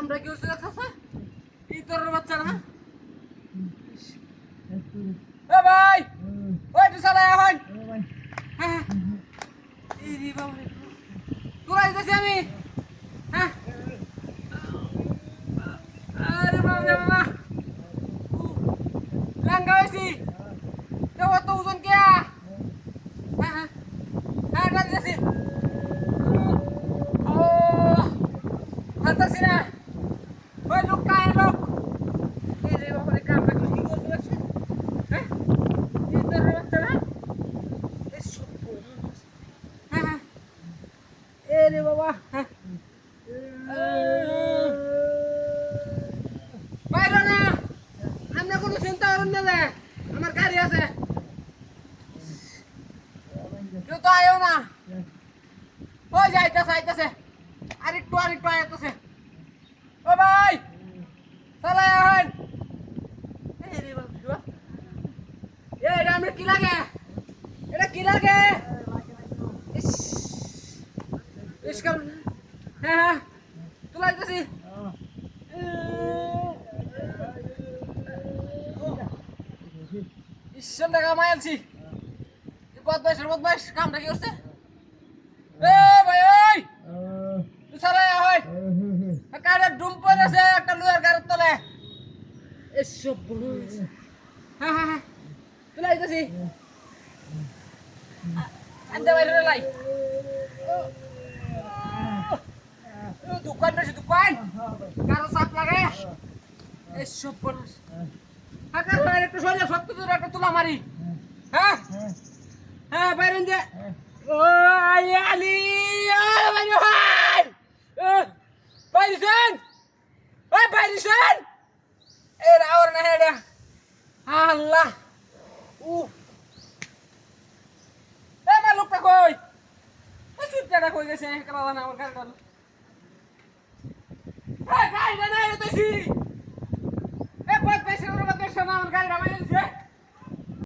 আমরা কি করতে যাচ্ছি এই তোর বাচ্চা না এ ভাই ওই তুই চালা এখন হ্যাঁ এই রে বাবা তোরা যাচ্ছি আমি হ্যাঁ আরে বাবা রে বাবা লাঙ্গা হইছি তো অত ওজন কে হ্যাঁ হ্যাঁ হ্যাঁ যাচ্ছি ও হাঁটাছি না ওই লোক কায় লোক এই রে বাবা রে কামটা কি করতে যাচ্ছে হ্যাঁ এই তোর বাচ্চা না এই সব হ্যাঁ হ্যাঁ এই রে বাবা হ্যাঁ বাইরে না আমরা কোনো চিন্তা করুন না আমার গাড়ি আছে কেউ তো আয়ো না ওই যাইতেছে আইতেছে আরেকটু আইতেছে ও ভাই চালা এখন এটা আমরা কি লাগে এটা কি লাগে হ্যাঁ হ্যাঁ তুলা দিতেছি ঈশ্বর দেখা মায়ালছি বদমাইশ কামটা কি করছে এ ভাই ওই তুই চালা হয় কারে ডুম পড়ে আছে একটা লুয়ার গাড়ির তলে এসব হ্যাঁ হ্যাঁ হ্যাঁ তুই লাইতেছি আনতে বাইরে লাই দোকান বেশি দোকান কারো চাপ লাগে এসব হ্যাঁ কারো একটু শরীরে সত্যি তোর একটা তুলা মারি হ্যাঁ হ্যাঁ বাইরে যে ও আলি বাইরে ভাই বাইরিসন ওই বাইরিসন এ রাওর না হেডা আল্লাহ এ না লোকটা কই এ সুটটা কই গেছে কালা না আমার গাড়িটা এ গাড়িটা না এতছি এ বদ পয়সা আমার গাড়িটা মাইলছে